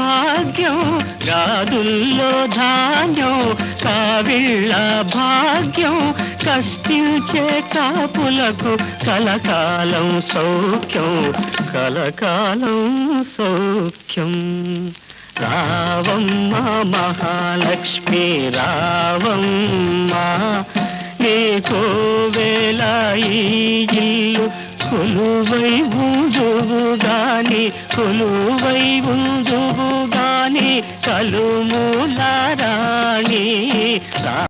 భాగ్యం గాదుల్లో ధాన్యం కావిళ్ళ భాగ్యం కష్టించే కాపులకు కలకాలం సౌఖ్యం కలకాలం సౌఖ్యం. రావమ్మ మహాలక్ష్మి రావమ్మ నీకో వేళ ఈ ఇల్లు కొలువై ఉందువు గాని కొలువై ఉందువు గాని కలుమూల రాణి.